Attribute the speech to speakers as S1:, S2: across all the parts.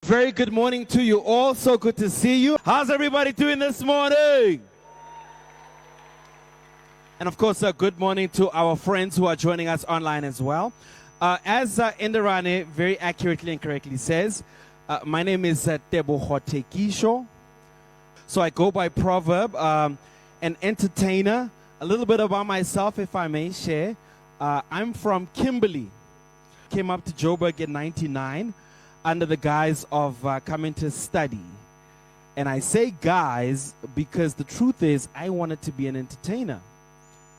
S1: Very good morning to you all. So good to see you. How's everybody doing this morning? And of course, good morning to our friends who are joining us online as well. As Inderane very accurately and correctly says, my name is Teboho Tekisho. So I go by proverb, an entertainer. A little bit about myself, if I may share. I'm from Kimberley. Came up to Joburg in 99 under the guise of coming to study. And I say guys because the truth is I wanted to be an entertainer.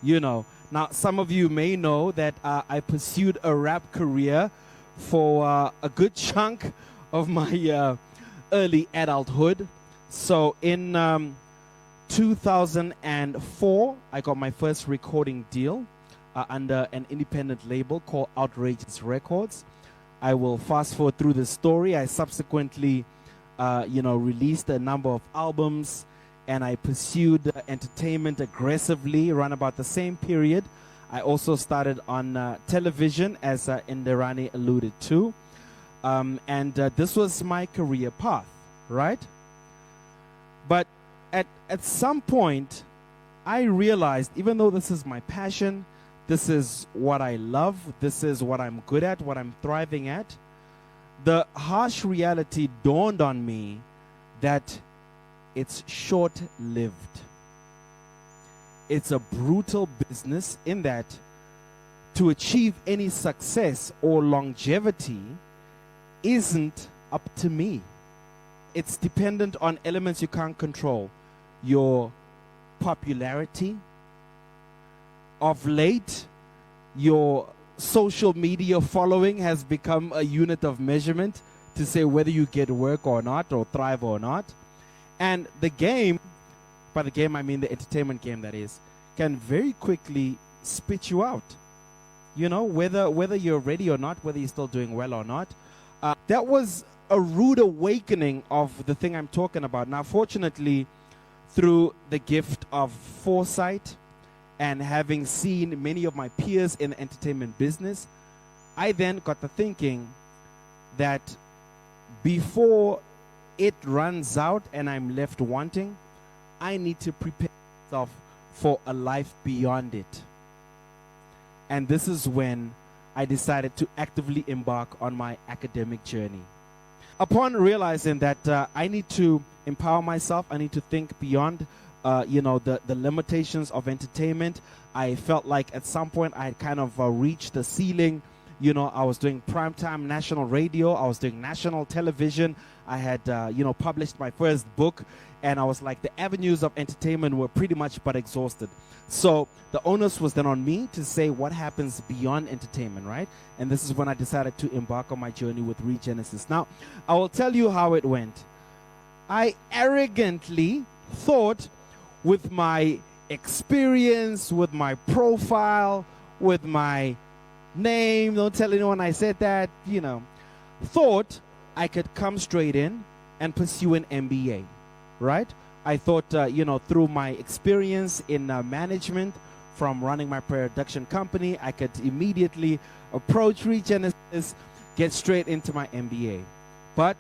S1: You know, now some of you may know that I pursued a rap career for a good chunk of my early adulthood. So in 2004, I got my first recording deal under an independent label called Outrageous Records. I will fast forward through the story. I subsequently, released a number of albums, and I pursued entertainment aggressively around about the same period. I also started on television, as Inderani alluded to. And this was my career path, right? But at some point, I realized, even though this is my passion, this is what I love, this is what I'm good at, what I'm thriving at, the harsh reality dawned on me that it's short-lived. It's a brutal business in that to achieve any success or longevity isn't up to me. It's dependent on elements you can't control. Your popularity. Of late, your social media following has become a unit of measurement to say whether you get work or not, or thrive or not. And the game, by the game I mean the entertainment game that is, can very quickly spit you out. You know, whether you're ready or not, whether you're still doing well or not. That was a rude awakening of the thing I'm talking about. Now, fortunately, through the gift of foresight and having seen many of my peers in the entertainment business, I then got to thinking that before it runs out and I'm left wanting, I need to prepare myself for a life beyond it. And this is when I decided to actively embark on my academic journey. Upon realizing that I need to empower myself, I need to think beyond the limitations of entertainment. I felt like at some point I had kind of reached the ceiling. You know, I was doing primetime national radio. I was doing national television. I had, published my first book. And I was like, the avenues of entertainment were pretty much but exhausted. So the onus was then on me to say what happens beyond entertainment, right? And this is when I decided to embark on my journey with Regenesys. Now, I will tell you how it went. I arrogantly thought, with my experience, with my profile, with my name, don't tell anyone I said that, thought I could come straight in and pursue an MBA, right? I thought, through my experience in management from running my production company, I could immediately approach Regenesys, get straight into my MBA. But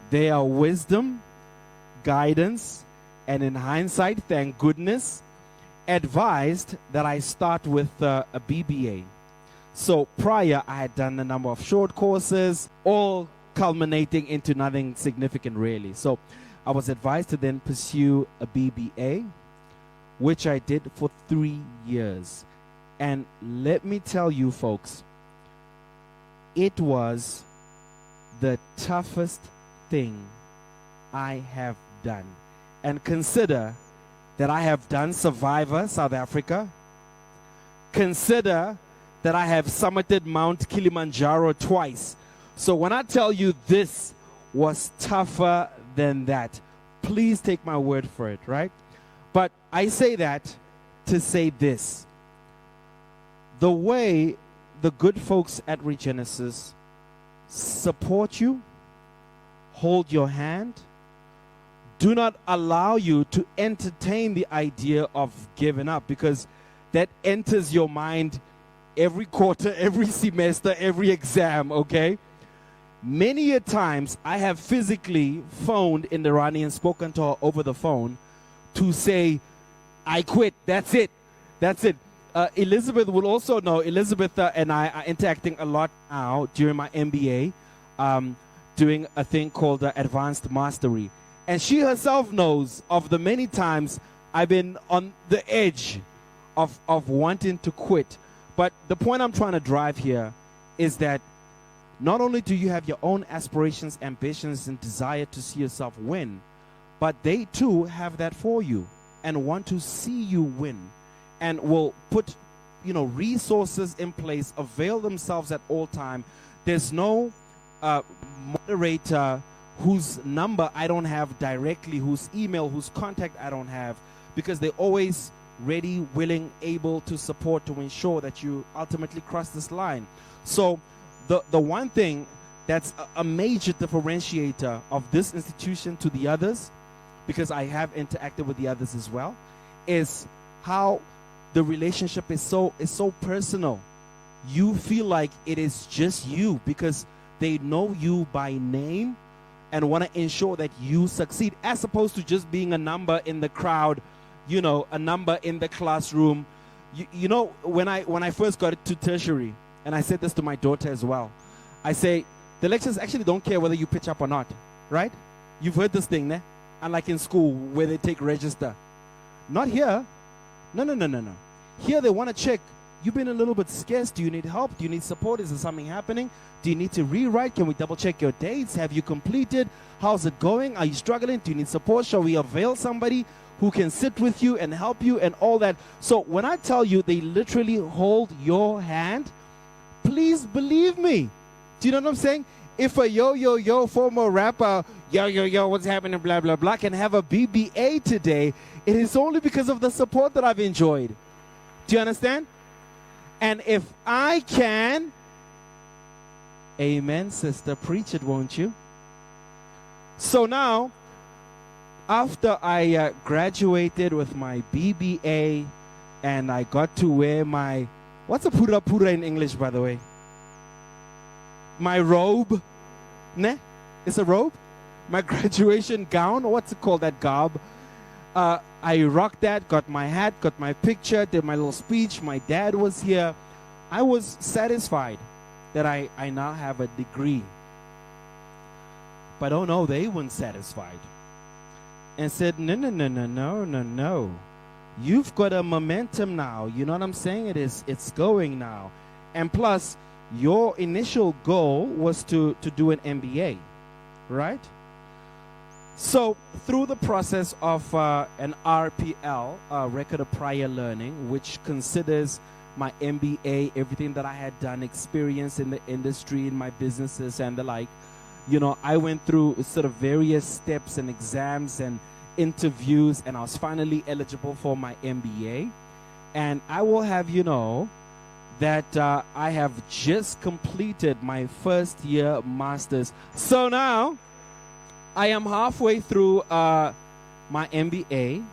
S1: their wisdom, guidance, and in hindsight, thank goodness, advised that I start with a BBA. So prior, I had done a number of short courses, all culminating into nothing significant really. So I was advised to then pursue a BBA, which I did for 3 years. And let me tell you folks, it was the toughest thing I have done. And consider that I have done Survivor South Africa. Consider that I have summited Mount Kilimanjaro twice. So when I tell you this was tougher than that, please take my word for it, right? But I say that to say this. The way the good folks at Regenesys support you, hold your hand, do not allow you to entertain the idea of giving up, because that enters your mind every quarter, every semester, every exam, okay? Many a times I have physically phoned Indirani and spoken to her over the phone to say, I quit. That's it. That's it. Elizabeth will also know. Elizabeth and I are interacting a lot now during my MBA, doing a thing called Advanced Mastery. And she herself knows of the many times I've been on the edge of wanting to quit. But the point I'm trying to drive here is that not only do you have your own aspirations, ambitions, and desire to see yourself win, but they too have that for you and want to see you win, and will put, resources in place, avail themselves at all time. There's no moderator whose number I don't have directly, whose email, whose contact I don't have, because they're always ready, willing, able to support, to ensure that you ultimately cross this line. So the one thing that's a major differentiator of this institution to the others, because I have interacted with the others as well, is how the relationship is so personal. You feel like it is just you, because they know you by name and want to ensure that you succeed, as opposed to just being a number in the crowd, a number in the classroom. When I first got to tertiary, and I said this to my daughter as well, I say, the lecturers actually don't care whether you pitch up or not, right? You've heard this thing, ne? Unlike in school where they take register. Not here. No. Here they want to check. You've been a little bit scarce. Do you need help? Do you need support? Is there something happening? Do you need to rewrite? Can we double check your dates? Have you completed? How's it going? Are you struggling? Do you need support? Shall we avail somebody who can sit with you and help you and all that? So when I tell you they literally hold your hand, please believe me. Do you know what I'm saying? If a yo former rapper, yo, what's happening, blah, blah, blah, can have a BBA today, it is only because of the support that I've enjoyed. Do you understand? And if I can, amen, sister, preach it, won't you? So now, after I graduated with my BBA and I got to wear my, what's a pura in English, by the way? My robe, ne? It's a robe? My graduation gown, what's it called, that garb? I rocked that, got my hat, got my picture, did my little speech. My dad was here. I was satisfied that I now have a degree. But oh no, they weren't satisfied. And said, no. You've got a momentum now. You know what I'm saying? It's going now. And plus, your initial goal was to do an MBA, right? So through the process of an RPL, Record of Prior Learning, which considers my MBA, everything that I had done, experience in the industry, in my businesses and the like, I went through sort of various steps and exams and interviews, and I was finally eligible for my MBA. And I will have you know that I have just completed my first year master's. So now I am halfway through my MBA.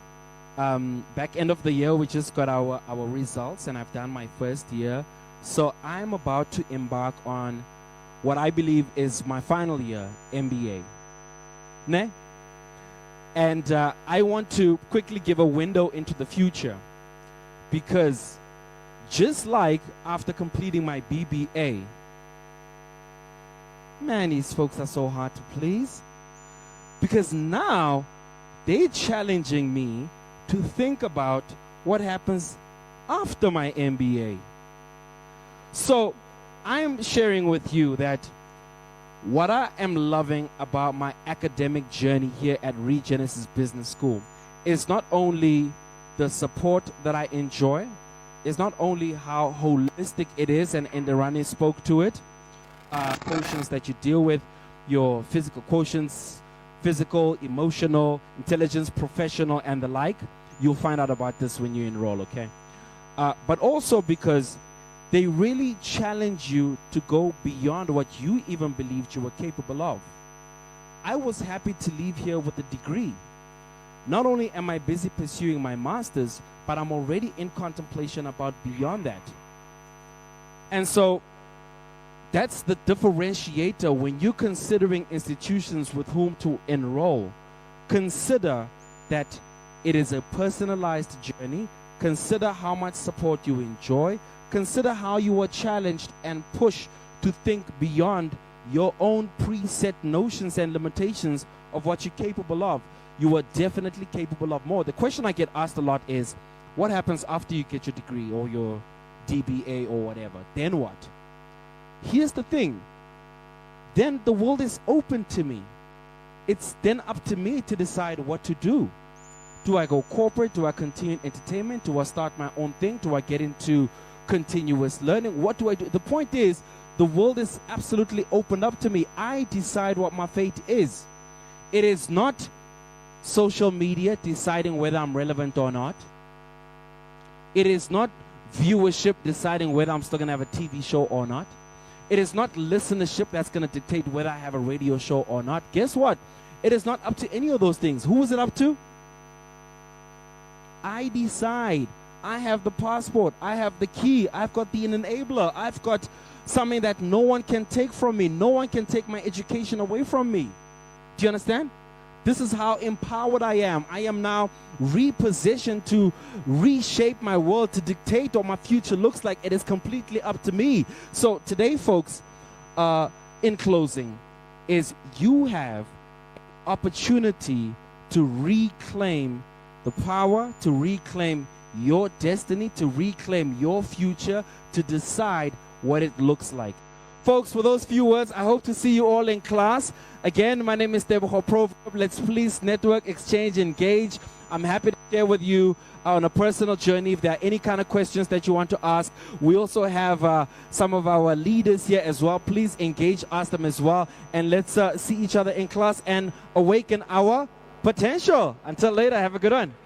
S1: Back end of the year, we just got our results, and I've done my first year. So I'm about to embark on what I believe is my final year MBA. Ne? And I want to quickly give a window into the future, because just like after completing my BBA, man, these folks are so hard to please, because now they're challenging me to think about what happens after my MBA. So I'm sharing with you that what I am loving about my academic journey here at Regenesys Business School is not only the support that I enjoy, it's not only how holistic it is, and Indirani spoke to it, quotients that you deal with, your physical quotients, physical, emotional, intelligence, professional, and the like. You'll find out about this when you enroll, okay? But also because they really challenge you to go beyond what you even believed you were capable of. I was happy to leave here with a degree. Not only am I busy pursuing my master's, but I'm already in contemplation about beyond that. And so That's the differentiator when you're considering institutions with whom to enroll. Consider that it is a personalized journey. Consider how much support you enjoy. Consider how you are challenged and pushed to think beyond your own preset notions and limitations of what you're capable of. You are definitely capable of more. The question I get asked a lot is, what happens after you get your degree or your DBA or whatever? Then what? Here's the thing. Then the world is open to me. It's then up to me to decide what to do. Do I go corporate? Do I continue entertainment? Do I start my own thing? Do I get into continuous learning? What do I do? The point is, the world is absolutely opened up to me. I decide what my fate is. It is not social media deciding whether I'm relevant or not. It is not viewership deciding whether I'm still going to have a TV show or not. It is not listenership that's going to dictate whether I have a radio show or not. Guess what? It is not up to any of those things. Who is it up to? I decide. I have the passport. I have the key. I've got the enabler. I've got something that no one can take from me. No one can take my education away from me. Do you understand? This is how empowered I am. I am now repositioned to reshape my world, to dictate what my future looks like. It is completely up to me. So today, folks, in closing, is you have opportunity to reclaim the power, to reclaim your destiny, to reclaim your future, to decide what it looks like. Folks, for those few words, I hope to see you all in class. Again, my name is Tebogo Proverb. Let's please network, exchange, engage. I'm happy to share with you on a personal journey if there are any kind of questions that you want to ask. We also have some of our leaders here as well. Please engage, ask them as well. And let's see each other in class and awaken our potential. Until later, have a good one.